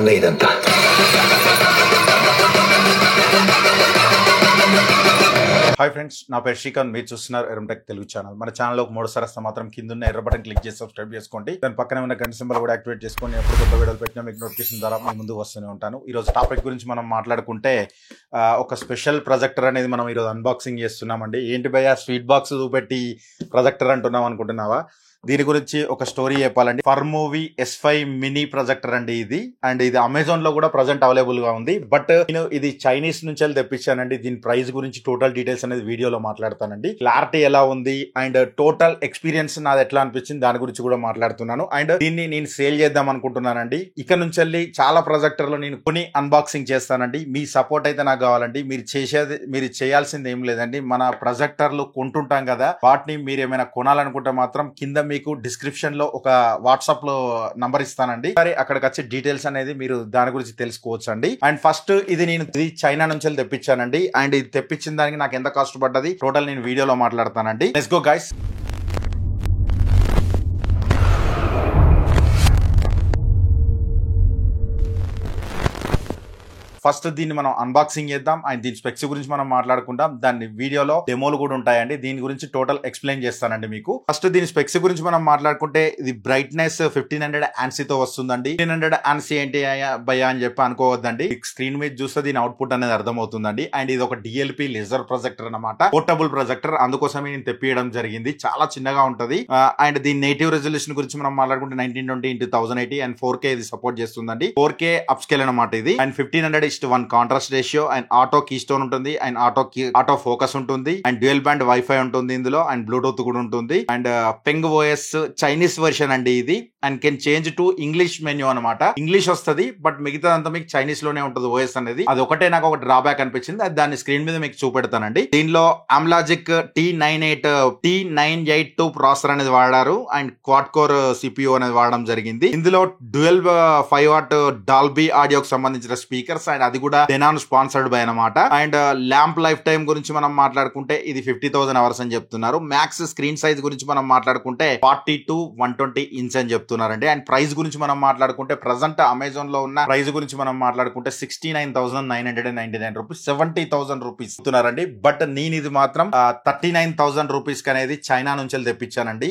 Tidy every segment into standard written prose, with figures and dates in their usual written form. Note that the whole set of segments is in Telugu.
కోసమే ఇదంతా. హాయ్ ఫ్రెండ్స్, నా పేరు శ్రీకాంత్. మీరు చూస్తున్నారు ఎరంటెక్ తెలుగు ఛానల్. మన ఛానల్లో 3 సార్లు వస్తే మాత్రం కింద ఉన్న ఎర్ర బటన్ క్లిక్ చేసి సబ్స్క్రైబ్ చేసుకోండి. దాని పక్కనే ఉన్న గంట సింబల్ కూడా యాక్టివేట్ చేసుకోండి. ఎప్పుడు కొత్త వీడియోలు పెట్టినా మీకు నోటిఫికేషన్ ద్వారా మీ ముందు వస్తూనే ఉంటాను. ఈ రోజు టాపిక్ గురించి మనం మాట్లాడుకుంటే ఒక స్పెషల్ ప్రొజెక్టర్ అనేది మనం ఈరోజు అన్బాక్సింగ్ చేస్తున్నామండి. ఏంటి భయ్యా స్వీట్ బాక్స్ చూపెట్టి ప్రొజెక్టర్ అంటున్నాం అనుకుంటున్నావా? దీని గురించి ఒక స్టోరీ చెప్పాలండి. ఫర్మూవీ S5 మినీ ప్రొజెక్టర్ అండి ఇది. అండ్ ఇది అమెజాన్ లో కూడా ప్రజెంట్ అవైలబుల్ గా ఉంది. బట్ నేను ఇది చైనీస్ నుంచి తెప్పించానండి. దీని ప్రైస్ గురించి టోటల్ డీటెయిల్స్ అనేది వీడియోలో మాట్లాడతానండి. క్లారిటీ ఎలా ఉంది అండ్ టోటల్ ఎక్స్పీరియన్స్ నాది ఎట్లా అనిపించింది దాని గురించి కూడా మాట్లాడుతున్నాను. అండ్ దీన్ని నేను సేల్ చేద్దాం అనుకుంటున్నానండి. ఇక్కడ నుంచి వెళ్ళి చాలా ప్రొజెక్టర్లు నేను కొని అన్బాక్సింగ్ చేస్తానండి. మీ సపోర్ట్ అయితే నాకు కావాలండి. మీరు చేయాల్సింది ఏం లేదండి. మన ప్రొజెక్టర్లు కొంటుంటాం కదా, వాటిని మీరు ఏమైనా కొనాలనుకుంటే మాత్రం కింద మీకు డిస్క్రిప్షన్ లో ఒక వాట్సాప్ లో నంబర్ ఇస్తానండి. సరే, అక్కడికి వచ్చి డీటెయిల్స్ అనేది మీరు దాని గురించి తెలుసుకోవచ్చు అండి. అండ్ ఫస్ట్ ఇది చైనా నుంచి తెప్పించానండి. అండ్ ఇది తెప్పించిన దానికి నాకు ఎంత కాస్ట్ పడ్డది టోటల్ నేను వీడియోలో మాట్లాడతానండి. Let's go guys. ఫస్ట్ దీన్ని మనం అన్బాక్సింగ్ చేద్దాం అండ్ దీని స్పెక్స్ గురించి మనం మాట్లాడుకుంటాం. దాని వీడియోలో డెమోలు కూడా ఉంటాయండి. దీని గురించి టోటల్ ఎక్స్ప్లెయిన్ చేస్తానండి మీకు. ఫస్ట్ దీని స్పెక్స్ గురించి మనం మాట్లాడుకుంటే ఇది బ్రైట్నెస్ 1500 ANSI తో వస్తుందండి. 1500 ANSI ఏంటి భయ్యా అని చెప్పి అనుకోవద్దండి. స్క్రీన్ మీద చూస్తే దీని అవుట్పుట్ అనేది అర్థమవుతుందండి. అండ్ ఇది ఒక DLP లేజర్ ప్రొజెక్టర్ అన్నమాట, పోర్టబుల్ ప్రొజెక్టర్. అందుకోసమే నేను తెప్పియడం జరిగింది. చాలా చిన్నగా ఉంటది. అండ్ దీని నేటివ్ రెజల్యూషన్ గురించి మనం మాట్లాడుకుంటే 1920x1080 అండ్ 4K ఇది సపోర్ట్ చేస్తుందండి. 4K అప్ స్కేల్ అన్నమాట ఇది. And 1500:1 contrast ratio and auto keystone ఉంటుంది అండ్ ఆటో ఫోకస్ ఉంటుంది అండ్ డ్యూయల్ బ్యాండ్ వైఫై ఉంటుంది ఇందులో అండ్ బ్లూటూత్ కూడా ఉంటుంది. And Peng OS Chinese version అండి ఇది. And can change to English menu అనమాట. ఇంగ్లీష్ వస్తుంది బట్ మిగతాదంతా మీకు చైనీస్ లోనే ఉంటుంది OS అనేది. అది ఒకటే నాకు ఒక డ్రాబ్యాక్ అనిపించింది. అది దాని స్క్రీన్ మీద మీకు చూపెడతానండి. దీనిలో AMLOGIC T982 ప్రాసెసర్ అనేది వాడారు అండ్ క్వాడ్ కోర్ CPU అనేది వాడడం జరిగింది. ఇందులో డ్యూయల్ 5W డాల్బీ ఆడియోకి సంబంధించిన స్పీకర్స్ అండ్ అది కూడా డెనాన్ స్పాన్సర్డ్ బై అనమాట. అండ్ ల్యాంప్ లైఫ్ టైం గురించి మనం మాట్లాడుకుంటే ఇది 50,000 అవర్స్ అని చెప్తున్నారు. మ్యాక్స్ స్క్రీన్ సైజ్ గురించి మనం మాట్లాడుకుంటే 40x120 ఇంచ్ అని చెప్తున్నారండి. అండ్ ప్రైస్ గురించి మనం మాట్లాడుకుంటే ప్రజెంట్ అమెజాన్ లో ఉన్న ప్రైస్ గురించి మనం మాట్లాడుకుంటే 69,999 రూపీస్, 70,000 రూపీస్ ఇస్తున్నారండి. బట్ నేను ఇది మాత్రం 39,000 రూపీస్ కి అనేది చైనా నుంచి తెప్పించానండి.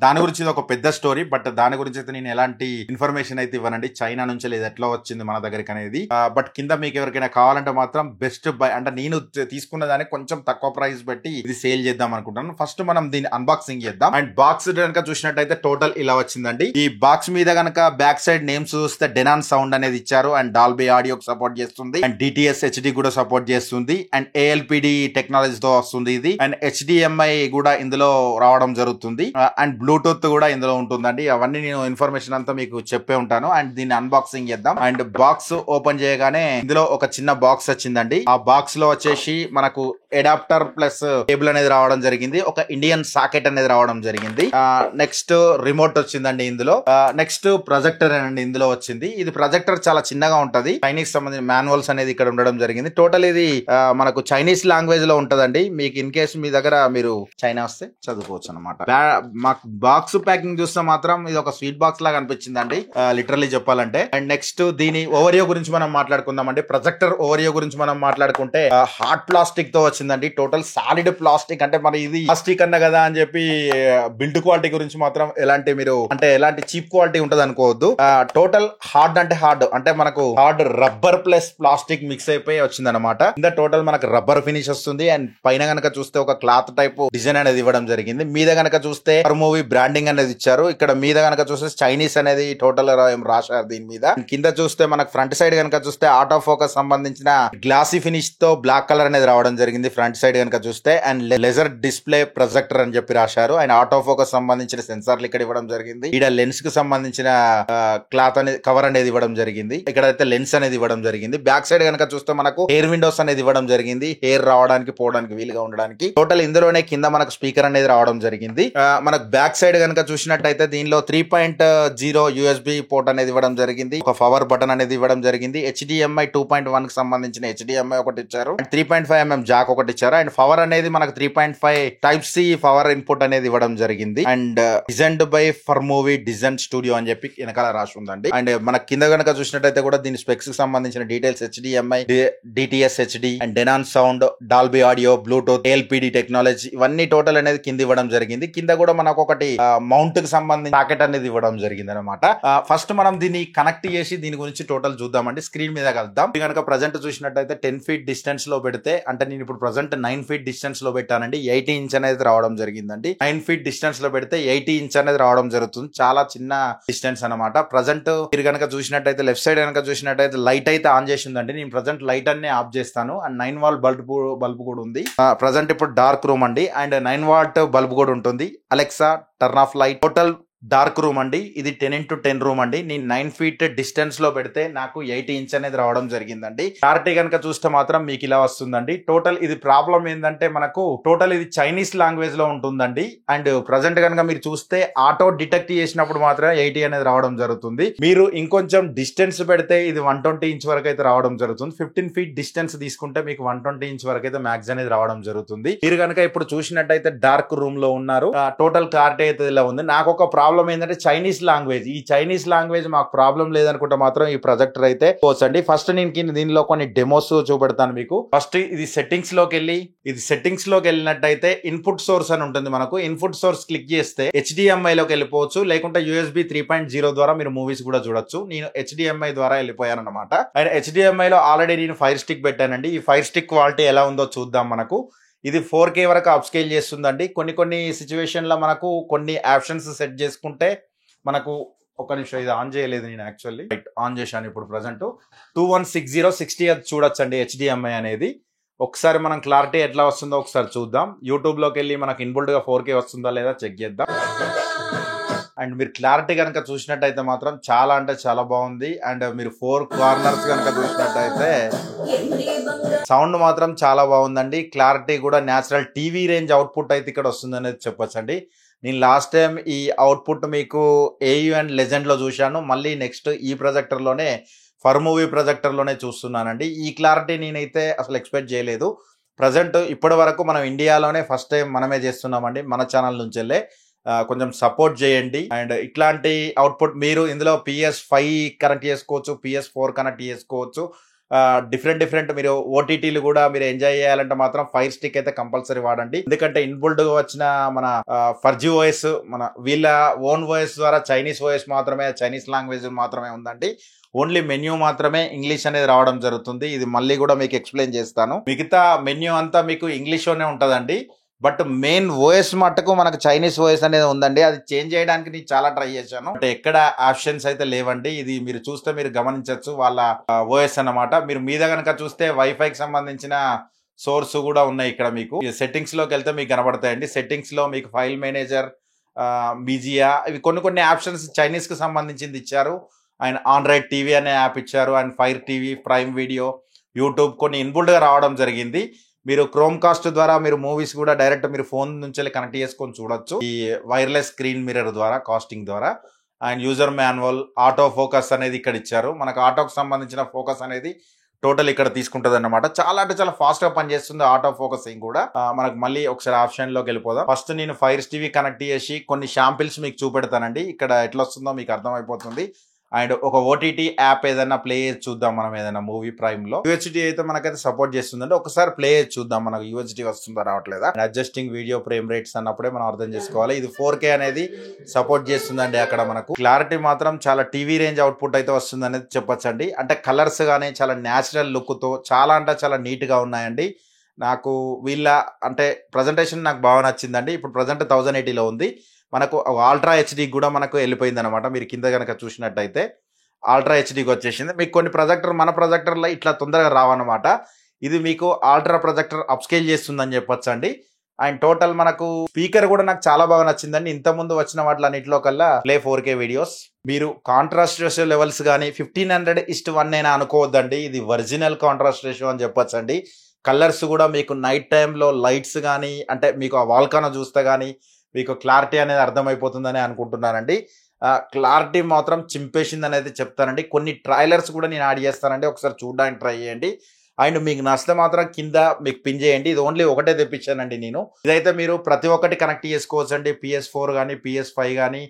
దాని గురించి ఇది ఒక పెద్ద స్టోరీ. బట్ దాని గురించి అయితే నేను ఎలాంటి ఇన్ఫర్మేషన్ అయితే ఇవ్వనండి. చైనా నుంచి ఇది ఎట్లా వచ్చింది మన దగ్గరికి అనేది. బట్ కింద మీకు ఎవరికైనా కావాలంటే మాత్రం బెస్ట్ బై అంటే నేను తీసుకున్న దానికి కొంచెం తక్కువ ప్రైస్ పెట్టి ఇది సేల్ చేద్దాం అనుకుంటాను. ఫస్ట్ మనం దీన్ని అన్బాక్సింగ్ చేద్దాం. అండ్ బాక్స్ కనుక చూసినట్టయితే టోటల్ ఇలా వచ్చిందండి. ఈ బాక్స్ మీద కనుక బ్యాక్ సైడ్ నేమ్స్ చూస్తే డెనాన్ సౌండ్ అనేది ఇచ్చారు అండ్ డాల్బీ ఆడియోకి సపోర్ట్ చేస్తుంది అండ్ DTS HD కూడా సపోర్ట్ చేస్తుంది అండ్ ALPD టెక్నాలజీ తో వస్తుంది ఇది. అండ్ HDMI కూడా ఇందులో రావడం జరుగుతుంది అండ్ బ్లూటూత్ కూడా ఇందులో ఉంటుందండి. అవన్నీ నేను ఇన్ఫర్మేషన్ అంతా మీకు చెప్పే ఉంటాను. అండ్ దీన్ని అన్బాక్సింగ్ చేద్దాం. అండ్ బాక్స్ ఓపెన్ చేయగానే ఇందులో ఒక చిన్న బాక్స్ వచ్చిందండి. ఆ బాక్స్ లో వచ్చేసి మనకు అడాప్టర్ ప్లస్ కేబుల్ అనేది రావడం జరిగింది. ఒక ఇండియన్ సాకెట్ అనేది రావడం జరిగింది. నెక్స్ట్ రిమోట్ వచ్చిందండి ఇందులో. నెక్స్ట్ ప్రొజెక్టర్ అండి ఇందులో వచ్చింది. ఇది ప్రొజెక్టర్ చాలా చిన్నగా ఉంటది. చైనీస్ సంబంధించిన మాన్యువల్స్ అనేది ఇక్కడ ఉండడం జరిగింది. టోటల్ ఇది మనకు చైనీస్ లాంగ్వేజ్ లో ఉంటదండి. మీకు ఇన్ కేసు మీ దగ్గర మీరు చైనా వస్తే చదువుకోవచ్చు అనమాట. మాకు బాక్స్ ప్యాకింగ్ చూస్తే మాత్రం ఇది ఒక స్వీట్ బాక్స్ లాగా అనిపించిందండి లిటరల్లీ చెప్పాలంటే. అండ్ నెక్స్ట్ దీని ఓవరియో గురించి మనం మాట్లాడుకుందామండి. ప్రొజెక్టర్ ఓవరియో గురించి మనం మాట్లాడుకుంటే హార్డ్ ప్లాస్టిక్ తో వచ్చిందండి. Total solid plastic. అంటే మరి ఇది ప్లాస్టిక్ అన్న కదా అని చెప్పి బిల్డ్ క్వాలిటీ గురించి మాత్రం ఎలాంటి చీప్ క్వాలిటీ ఉంటది అనుకోవద్దు. టోటల్ హార్డ్ అంటే మనకు hard rubber plus plastic mix అయిపోయి వచ్చింది అనమాట. కింద టోటల్ మనకు రబ్బర్ ఫినిష్ వస్తుంది అండ్ పైన గనక చూస్తే ఒక క్లాత్ టైప్ డిజైన్ అనేది ఇవ్వడం జరిగింది. మీద గనక చూస్తే మూవీ బ్రాండింగ్ అనేది ఇచ్చారు. ఇక్కడ మీద గనక చూస్తే చైనీస్ అనేది టోటల్ రాశారు దీని మీద. కింద చూస్తే మనకు ఫ్రంట్ సైడ్ గనక చూస్తే ఆటో ఫోకస్ సంబంధించిన గ్లాసీ ఫినిష్ తో బ్లాక్ కలర్ అనేది రావడం జరిగింది ఫ్రంట్ సైడ్ కనుక చూస్తే. అండ్ లెజర్ డిస్ప్లే ప్రొజెక్టర్ అని చెప్పి రాశారు. అండ్ ఆటో ఫోకస్ సంబంధించిన సెన్సార్లు ఇక్కడ ఇవ్వడం జరిగింది. ఇక్కడ లెన్స్ కు సంబంధించిన క్లాత్ అనేది కవర్ అనేది ఇవ్వడం జరిగింది. ఇక్కడైతే లెన్స్ అనేది ఇవ్వడం జరిగింది. బ్యాక్ సైడ్ కనుక చూస్తే మనకు హెయిర్ విండోస్ అనేది ఇవ్వడం జరిగింది. హెయిర్ రావడానికి పోవడానికి వీలుగా ఉండడానికి. టోటల్ ఇందులోనే కింద మనకు స్పీకర్ అనేది రావడం జరిగింది. మనకు బ్యాక్ సైడ్ కనుక చూసినట్టయితే దీనిలో 3.0 USB పోర్ట్ అనేది ఇవ్వడం జరిగింది. ఒక పవర్ బటన్ అనేది ఇవ్వడం జరిగింది. HDMI 2.1 కి సంబంధించిన HDMI ఒకటి ఇచ్చారు. 3.5mm జాక్ ఒకటి ఇచ్చారు. అండ్ పవర్ అనేది మనకు 3.5 టైప్ సి పవర్ ఇన్పుట్ అనేది ఇవ్వడం జరిగింది. And designed by for movie design studio అని చెప్పి వెనకాల రాసి ఉందండి. అండ్ మన కింద కనుక చూసినట్టయితే కూడా దీని స్పెక్స్ కి సంబంధించిన details HDMI, DTS HD and Denon sound, Dolby audio, Bluetooth, ALPD technology ఇవన్నీ టోటల్ అనేది కింద ఇవ్వడం జరిగింది. కింద కూడా మనకు ఒకటి మౌంట్ కి సంబంధించిన ప్యాకెట్ అనేది ఇవ్వడం జరిగింది అనమాట. ఫస్ట్ మనం దీన్ని కనెక్ట్ చేసి దీని గురించి టోటల్ చూద్దామండి. స్క్రీన్ మీద కలుద్దాం. కనుక ప్రజెంట్ చూసినట్టయితే 10 feet డిస్టెన్స్ లో పెడితే, అంటే నేను ఇప్పుడు ప్రజెంట్ 9 feet డిస్టెన్స్ లో పెట్టానండి. 80 inch అనేది రావడం జరిగిందండి. 9 feet డిస్టెన్స్ లో పెడితే 80 inch అనేది రావడం జరుగుతుంది. చాలా చిన్న డిస్టెన్స్ అనమాట. ప్రజెంట్ మీరు కనుక చూసినట్టయితే లెఫ్ట్ సైడ్ కనుక చూసినట్టయితే లైట్ అయితే ఆన్ చేసి ఉందండి. నేను ప్రజెంట్ లైట్ అన్ని ఆఫ్ చేస్తాను. అండ్ 9 watt బల్బ్ కూడా ఉంది. ప్రజెంట్ ఇప్పుడు డార్క్ రూమ్ అండి. అండ్ 9 watt బల్బ్ కూడా ఉంటుంది. Alexa turn off light. Total dark room అండి. ఇది 10x10 రూమ్ అండి. నేను 9 feet డిస్టెన్స్ లో పెడితే నాకు 80 inch అనేది రావడం జరిగిందండి. క్లారిటీ కనుక చూస్తే మాత్రం మీకు ఇలా వస్తుందండి. టోటల్ ఇది ప్రాబ్లం ఏంటంటే మనకు టోటల్ ఇది చైనీస్ లాంగ్వేజ్ లో ఉంటుందండి. అండ్ ప్రజెంట్ కనుక మీరు చూస్తే ఆటో డిటెక్ట్ చేసినప్పుడు మాత్రమే 80 అనేది రావడం జరుగుతుంది. మీరు ఇంకొంచెం డిస్టెన్స్ పెడితే ఇది 120 inch వరకు అయితే రావడం జరుగుతుంది. 15 feet డిస్టెన్స్ తీసుకుంటే మీకు 120 inch వరకు అయితే మ్యాక్స్ అనేది రావడం జరుగుతుంది. మీరు కనుక ఇప్పుడు చూసినట్టయితే డార్క్ రూమ్ లో ఉన్నారు. టోటల్ క్లారిటీ అయితే ఇలా ఉంది. నాకు ఒక ప్రాబ్లం ఏంటంటే చైనీస్ లాంగ్వేజ్. ఈ చైనీస్ లాంగ్వేజ్ మాకు ప్రాబ్లం లేదనుకుంటే మాత్రం ఈ ప్రొజెక్టర్ అయితే పోవచ్చండి. ఫస్ట్ నేను దీనిలో కొన్ని డెమోస్ చూపెడతాను మీకు. ఫస్ట్ ఇది సెట్టింగ్స్ లోకి వెళ్ళినట్టయితే ఇన్పుట్ సోర్స్ అని ఉంటుంది. మనకు ఇన్పుట్ సోర్స్ క్లిక్ చేస్తే HDMI లోకి వెళ్ళిపోవచ్చు, లేకుంటే USB 3.0 ద్వారా మీరు మూవీస్ కూడా చూడొచ్చు. నేను HDMI ద్వారా వెళ్ళిపోయాను అనమాట. అండ్ HDMI లో ఆల్రెడీ నేను ఫైర్ స్టిక్ పెట్టానండి. ఈ ఫైర్ స్టిక్ క్వాలిటీ ఎలా ఉందో చూద్దాం. మనకు ఇది 4K వరకు అప్ స్కేల్ చేస్తుందండి. కొన్ని సిచ్యువేషన్ లో మనకు కొన్ని ఆప్షన్స్ సెట్ చేసుకుంటే మనకు ఒక నిమిషం ఇది ఆన్ చేయలేదు నేను యాక్చువల్లీ. ఆన్ చేశాను ఇప్పుడు ప్రజెంట్ 2160/60 అది చూడొచ్చండి HDMI అనేది. ఒకసారి మనం క్లారిటీ ఎట్లా వస్తుందో ఒకసారి చూద్దాం. యూట్యూబ్ లోకి వెళ్ళి మనకు ఇన్బుల్ట్ గా 4K వస్తుందా లేదా చెక్ చేద్దాం. అండ్ మీరు క్లారిటీ కనుక చూసినట్టయితే మాత్రం చాలా అంటే చాలా బాగుంది. అండ్ మీరు 4 కార్నర్స్ కనుక చూసినట్టయితే సౌండ్ మాత్రం చాలా బాగుందండి. క్లారిటీ కూడా న్యాచురల్ టీవీ రేంజ్ అవుట్పుట్ అయితే ఇక్కడ వస్తుంది అనేది చెప్పొచ్చండి. నేను లాస్ట్ టైం ఈ అవుట్పుట్ మీకు AU అండ్ లెజెండ్ లో చూశాను. మళ్ళీ నెక్స్ట్ ఈ ప్రొజెక్టర్ లోనే ఫర్ మూవీ ప్రొజెక్టర్ లోనే చూస్తున్నానండి. ఈ క్లారిటీ నేనైతే అసలు ఎక్స్పెక్ట్ చేయలేదు. ప్రజెంట్ ఇప్పటి వరకు మనం ఇండియాలోనే ఫస్ట్ టైం మనమే చేస్తున్నామండి. మన ఛానల్ నుంచి వెళ్ళే కొంచెం సపోర్ట్ చేయండి. అండ్ ఇట్లాంటి అవుట్పుట్ మీరు ఇందులో PS5 కనెక్ట్ చేసుకోవచ్చు, PS4 కనెక్ట్ చేసుకోవచ్చు. డిఫరెంట్ మీరు ఓటీటీలు కూడా మీరు ఎంజాయ్ చేయాలంటే మాత్రం ఫైర్ స్టిక్ అయితే కంపల్సరీ వాడండి. ఎందుకంటే ఇన్బుల్డ్ గా వచ్చిన మన ఫర్జీ ఓఎస్, మన వీళ్ళ ఓన్ వాయిస్ ద్వారా చైనీస్ వాయిస్ మాత్రమే, చైనీస్ లాంగ్వేజ్ మాత్రమే ఉందండి. ఓన్లీ మెన్యూ మాత్రమే ఇంగ్లీష్ అనేది రావడం జరుగుతుంది. ఇది మళ్ళీ కూడా మీకు ఎక్స్ప్లెయిన్ చేస్తాను. మిగతా మెన్యూ అంతా మీకు ఇంగ్లీష్ లోనే ఉంటదండి. బట్ మెయిన్ ఓఎస్ మట్టుకు మనకు చైనీస్ ఓఎస్ అనేది ఉందండి. అది చేంజ్ చేయడానికి నేను చాలా ట్రై చేశాను, బట్ ఎక్కడ ఆప్షన్స్ అయితే లేవండి. ఇది మీరు చూస్తే మీరు గమనించవచ్చు వాళ్ళ ఓఎస్ అన్నమాట. మీరు మీద కనుక చూస్తే వైఫైకి సంబంధించిన సోర్స్ కూడా ఉన్నాయి. ఇక్కడ మీకు సెట్టింగ్స్ లోకి వెళ్తే మీకు కనబడతాయండి. సెట్టింగ్స్ లో మీకు ఫైల్ మేనేజర్, మీజియా, ఇవి కొన్ని ఆప్షన్స్ చైనీస్ కి సంబంధించింది ఇచ్చారు. అండ్ ఆండ్రాయిడ్ టీవీ అనే యాప్ ఇచ్చారు. And fire TV, prime video, YouTube కొన్ని ఇన్బుల్డ్ గా రావడం జరిగింది. మీరు క్రోమ్ కాస్ట్ ద్వారా మీరు మూవీస్ కూడా డైరెక్ట్ మీరు ఫోన్ నుంచి కనెక్ట్ చేసుకొని చూడొచ్చు ఈ వైర్లెస్ స్క్రీన్ మిర్రర్ ద్వారా, కాస్టింగ్ ద్వారా. And user manual, auto focus అనేది ఇక్కడ ఇచ్చారు. మనకు ఆటోకి సంబంధించిన ఫోకస్ అనేది టోటల్ ఇక్కడ తీసుకుంటది అన్నమాట. చాలా అంటే చాలా ఫాస్ట్ గా పనిచేస్తుంది ఆటో ఫోకసింగ్ కూడా. మనకు మళ్ళీ ఒకసారి ఆప్షన్ లోకి వెళ్ళిపోదాం. ఫస్ట్ నేను ఫైర్ టీవీ కనెక్ట్ చేసి కొన్ని శాంపిల్స్ మీకు చూపెడతానండి. ఇక్కడ ఎట్లా వస్తుందో మీకు అర్థమైపోతుంది. అండ్ ఒక ఓటీటీ యాప్ ఏదైనా ప్లే చేసి చూద్దాం. మనం ఏదైనా మూవీ ప్రైమ్ లో UHD అయితే మనకైతే సపోర్ట్ చేస్తుందంటే ఒకసారి ప్లే చేసి చూద్దాం మనకు UHD వస్తుందా రావట్లేదా. అడ్జస్టింగ్ వీడియో ఫ్రేమ్ రేట్స్ అన్నప్పుడే మనం అర్థం చేసుకోవాలి. ఇది 4K అనేది సపోర్ట్ చేస్తుందండి. అక్కడ మనకు క్లారిటీ మాత్రం చాలా టీవీ రేంజ్ అవుట్పుట్ అయితే వస్తుంది అనేది చెప్పొచ్చండి. అంటే కలర్స్ గానీ చాలా న్యాచురల్ లుక్ తో చాలా అంటే చాలా నీట్ గా ఉన్నాయండి. నాకు వీళ్ళ అంటే ప్రజెంటేషన్ నాకు బాగా నచ్చిందండి. ఇప్పుడు ప్రజెంట్ 1080లో ఉంది. మనకు అల్ట్రా హెచ్డి కూడా మనకు వెళ్ళిపోయింది అనమాట. మీరు కింద కనుక చూసినట్టయితే అల్ట్రా హెచ్డికి వచ్చేసింది. మీకు కొన్ని ప్రొజెక్టర్ మన ప్రొజెక్టర్లో ఇట్లా తొందరగా రావన్నమాట. ఇది మీకు అల్ట్రా ప్రొజెక్టర్ అప్స్కేల్ చేస్తుందని చెప్పొచ్చండి. అండ్ టోటల్ మనకు స్పీకర్ కూడా నాకు చాలా బాగా నచ్చిందండి. ఇంత ముందు వచ్చిన వాటిలన్నింటిలో కల్లా ప్లే 4K వీడియోస్. మీరు కాంట్రాస్ట్ రేషియో లెవెల్స్ కానీ 1500:1 అయినా అనుకోవద్దండి. ఇది ఒరిజినల్ కాంట్రాస్ట్ రేషియో అని చెప్పొచ్చండి. కలర్స్ కూడా మీకు నైట్ టైంలో లైట్స్ కానీ అంటే మీకు ఆ వాల్కానో చూస్తే కానీ మీకు క్లారిటీ అనేది అర్థమైపోతుందని అనుకుంటున్నానండి. క్లారిటీ మాత్రం చింపేసింది అనేది చెప్తానండి. కొన్ని ట్రైలర్స్ కూడా నేను యాడ్ చేస్తానండి, ఒకసారి చూడడానికి ట్రై చేయండి. అండ్ మీకు నచ్చితే మాత్రం కింద మీకు పిన్ చేయండి. ఇది ఓన్లీ ఒకటే తెప్పించానండి నేను. ఇదైతే మీరు ప్రతి ఒక్కటి కనెక్ట్ చేసుకోవచ్చు అండి. PS4 కానీ PS5 కానీ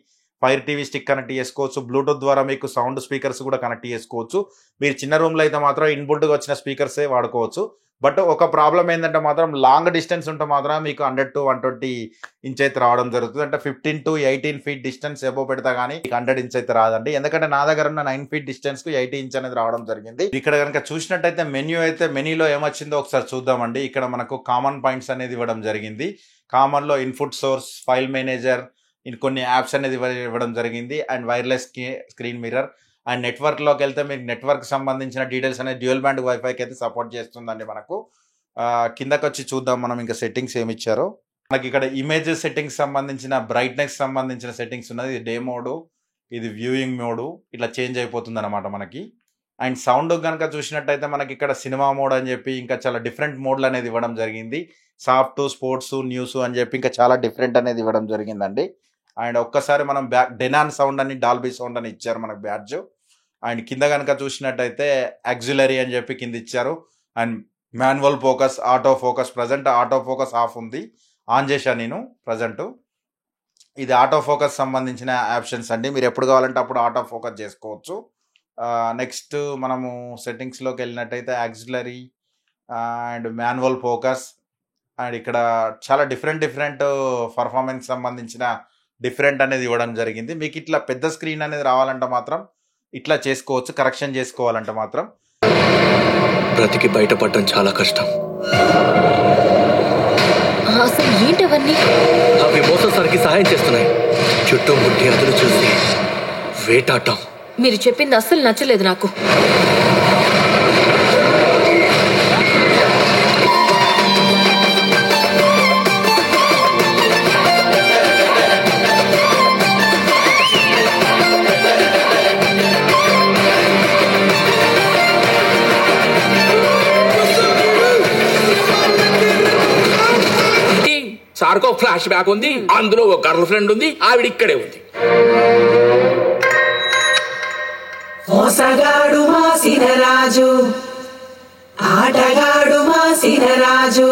ఫైర్ టీవీ స్టిక్ కనెక్ట్ చేసుకోవచ్చు. బ్లూటూత్ ద్వారా మీకు సౌండ్ స్పీకర్స్ కూడా కనెక్ట్ చేసుకోవచ్చు. మీరు చిన్న రూమ్లో అయితే మాత్రం ఇన్బుల్ట్గా వచ్చిన స్పీకర్సే వాడుకోవచ్చు. బట్ ఒక ప్రాబ్లం ఏంటంటే మాత్రం లాంగ్ డిస్టెన్స్ ఉంటే మాత్రం మీకు 100 to 120 ఇంచ్ అయితే రావడం జరుగుతుంది. అంటే 15 to 18 feet డిస్టెన్స్ ఎబో పెడతా కానీ 100 ఇంచ్ అయితే రాదండి. ఎందుకంటే నా దగ్గర ఉన్న 9 feet డిస్టెన్స్ కు 80 ఇంచ్ అనేది రావడం జరిగింది. ఇక్కడ కనుక చూసినట్టయితే మెనూలో ఏమొచ్చిందో ఒకసారి చూద్దామండి. ఇక్కడ మనకు కామన్ పాయింట్స్ అనేది ఇవ్వడం జరిగింది. కామన్ లో ఇన్పుట్ సోర్స్, ఫైల్ మేనేజర్, కొన్ని యాప్స్ అనేది ఇవ్వడం జరిగింది. And wireless screen mirror and network లోకి వెళ్తే మీకు నెట్వర్క్ సంబంధించిన డీటెయిల్స్ అనేది డ్యూయల్ బ్యాండ్ వైఫైకి అయితే సపోర్ట్ చేస్తుందండి. మనకు కిందకి వచ్చి చూద్దాం మనం ఇంకా సెట్టింగ్స్ ఏమి ఇచ్చారో. మనకి ఇక్కడ ఇమేజ్ సెట్టింగ్స్ సంబంధించిన బ్రైట్నెస్ సంబంధించిన సెట్టింగ్స్ ఉన్నది. ఇది డే మోడు, ఇది వ్యూయింగ్ మోడు, ఇట్లా చేంజ్ అయిపోతుంది అనమాట మనకి. అండ్ సౌండ్ కనుక చూసినట్టయితే మనకి ఇక్కడ సినిమా మోడ్ అని చెప్పి ఇంకా చాలా డిఫరెంట్ మోడ్లు అనేది ఇవ్వడం జరిగింది. సాఫ్ట్, స్పోర్ట్స్, న్యూస్ అని చెప్పి ఇంకా చాలా డిఫరెంట్ అనేది ఇవ్వడం జరిగిందండి. అండ్ ఒక్కసారి మనం డెనాన్ సౌండ్ అని, డాల్బీ సౌండ్ అని ఇచ్చారు మనకు బ్యాడ్జ్. అండ్ కింద కనుక చూసినట్టయితే ఆక్సిలరీ అని చెప్పి కింద ఇచ్చారు. And manual focus, auto focus. Present auto focus of ఉంది, ఆన్ చేశాను నేను ప్రజెంట్. ఇది ఆటో ఫోకస్ సంబంధించిన ఆప్షన్స్ అండి. మీరు ఎప్పుడు కావాలంటే అప్పుడు ఆటో ఫోకస్ చేసుకోవచ్చు. నెక్స్ట్ మనము సెట్టింగ్స్లోకి వెళ్ళినట్టయితే auxiliary and manual focus. And ఇక్కడ చాలా డిఫరెంట్ పర్ఫార్మెన్స్ సంబంధించిన డిఫరెంట్ అనేది ఇవ్వడం జరిగింది. మీకు ఇట్లా పెద్ద స్క్రీన్ అనేది రావాలంటే మాత్రం ఇట్లా చేసుకోవచ్చు. కరెక్షన్ చేసుకోవాలంటే మాత్రం బ్రతికి బయటపడడం చాలా కష్టం. అసలు ఏంటవన్నీ? అవి మోససారికి సహాయం చేస్తున్నాయి. చుట్టూ ముట్టి అదులు చూసి వేటాటం. మీరు చెప్పింది అస్సలు నచ్చలేదు నాకు. సార్కో ఫ్లాష్ బ్యాక్ ఉంది, అందులో ఒక గర్ల్ ఫ్రెండ్ ఉంది, ఆవిడ ఇక్కడే ఉంది. మోసగాడు మా సినరాజు, ఆటగాడు మా సినరాజు.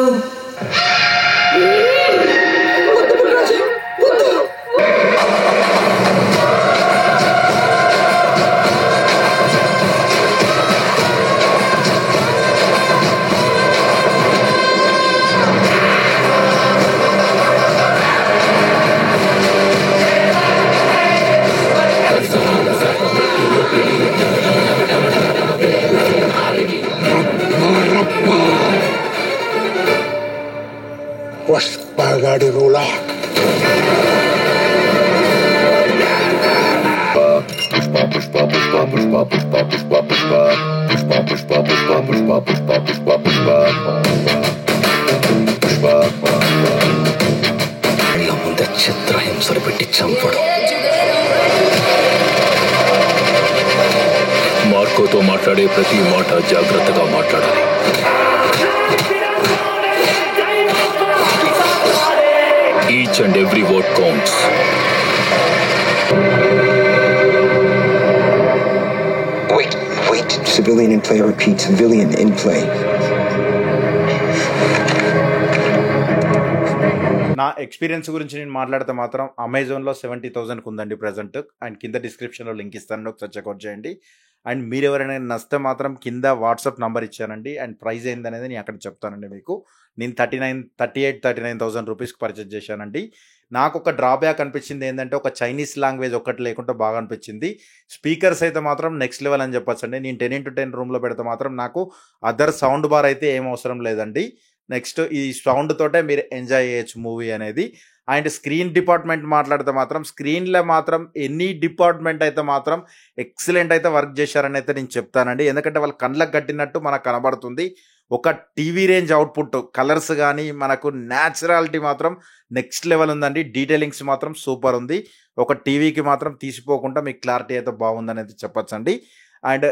Waspada rola. ఇలా ముందే చిత్రహింసలు పెట్టి చంపడం. మార్కోతో మాట్లాడే ప్రతి మాట జాగ్రత్తగా మాట్లాడాలి. Each and every word counts. Wait. Civilian in play. Repeat. Civilian in play. నా ఎక్స్పీరియన్స్ గురించి నేను మాట్లాడితే మాత్రం అమెజాన్లో 70,000 ఉందండి ప్రజెంట్. అండ్ కింద డిస్క్రిప్షన్లో లింక్ ఇస్తాను, ఒకసారి చెక్అవుట్ చేయండి. అండ్ మీరు ఎవరైనా నచ్చితే మాత్రం కింద వాట్సాప్ నెంబర్ ఇచ్చానండి. అండ్ ప్రైస్ ఏందనేది నేను అక్కడ చెప్తానండి మీకు. నేను 39,000 రూపీస్కి పర్చేజ్ చేశానండి. నాకు ఒక డ్రాబ్యాక్ అనిపించింది ఏంటంటే ఒక చైనీస్ లాంగ్వేజ్ ఒక్కటి లేకుండా బాగా అనిపించింది. స్పీకర్స్ అయితే మాత్రం నెక్స్ట్ లెవెల్ అని చెప్పొచ్చు అండి. నేను 10x10 రూమ్లో పెడితే మాత్రం నాకు అదర్ సౌండ్ బార్ అయితే ఏం అవసరం లేదండి. నెక్స్ట్ ఈ సౌండ్ తోటే మీరు ఎంజాయ్ చేయొచ్చు మూవీ అనేది. అండ్ స్క్రీన్ డిపార్ట్మెంట్ మాట్లాడితే మాత్రం స్క్రీన్లో మాత్రం ఎనీ డిపార్ట్మెంట్ అయితే మాత్రం ఎక్సలెంట్ అయితే వర్క్ చేశారని అయితే నేను చెప్తానండి. ఎందుకంటే వాళ్ళు కళ్ళకు కట్టినట్టు మనకు కనబడుతుంది. ఒక టీవీ రేంజ్ అవుట్పుట్, కలర్స్ కానీ మనకు న్యాచురాలిటీ మాత్రం నెక్స్ట్ లెవెల్ ఉందండి. డీటెయిలింగ్స్ మాత్రం సూపర్ ఉంది. ఒక టీవీకి మాత్రం తీసిపోకుండా మీకు క్లారిటీ అయితే బాగుందని అయితే చెప్పొచ్చండి. అండ్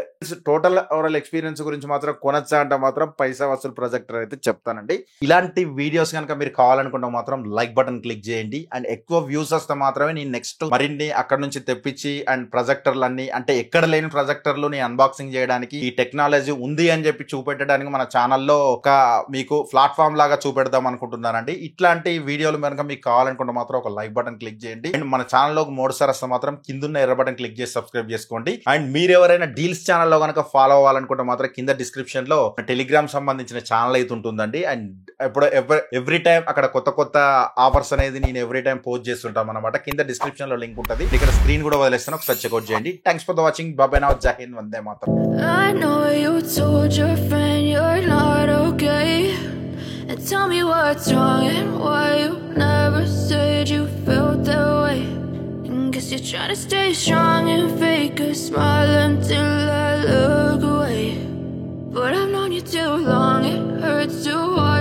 టోటల్ ఓవరాల్ ఎక్స్పీరియన్స్ గురించి మాత్రం కొనొచ్చా అంటే మాత్రం పైసా వసూలు ప్రొజెక్టర్ అయితే చెప్తానండి. ఇలాంటి వీడియోస్ కనుక మీరు కావాలనుకుంటే మాత్రం లైక్ బటన్ క్లిక్ చేయండి. అండ్ ఎక్కువ వ్యూస్ వస్తే మాత్రమే నేను నెక్స్ట్ మరిన్ని అక్కడ నుంచి తెప్పించి అండ్ ప్రొజెక్టర్లన్నీ అంటే ఎక్కడ లేని ప్రొజెక్టర్లు నేను అన్బాక్సింగ్ చేయడానికి ఈ టెక్నాలజీ ఉంది అని చెప్పి చూపెట్టడానికి మన ఛానల్లో ఒక మీకు ప్లాట్ఫామ్ లాగా చూపెడదాం అనుకుంటున్నానండి. ఇట్లాంటి వీడియోలు కనుక మీకు కావాలనుకుంటే మాత్రం ఒక లైక్ బటన్ క్లిక్ చేయండి. అండ్ మన ఛానల్లో మూడుసారి వస్తే మాత్రం కింద ఎర్ర బటన్ క్లిక్ చేసి సబ్స్క్రైబ్ చేసుకోండి. అండ్ మీరు ఎవరైనా డీల్స్ ఛానల్లో కనుక ఫాలో అవ్వాలనుకుంటే మాత్రం కింద డిస్క్రిప్షన్ లో టెలిగ్రామ్ సంబంధించిన ఛానల్ అయితే ఉంటుందండి. అండ్ ఎవ్రీ టైం అక్కడ కొత్త ఆఫర్స్ అనేది నేను ఎవ్రీ టైం పోస్ట్ చేస్తుంటాం అనమాట. కింద డిస్క్రిప్షన్ లో లింక్ ఉంటుంది. ఇక్కడ స్క్రీన్ కూడా వదిలేస్తాను, ఒకసారి చెక్అౌట్ చేయండి. Thanks for the watching. బాబాయ్ నౌ జై Hind, Vande Mataram. I know you told your friend you're not okay, and tell me what's wrong and why you never said you felt that way. Guess you're trying to stay strong and fake a smile until I look away. But I've known you too long, it hurts to watch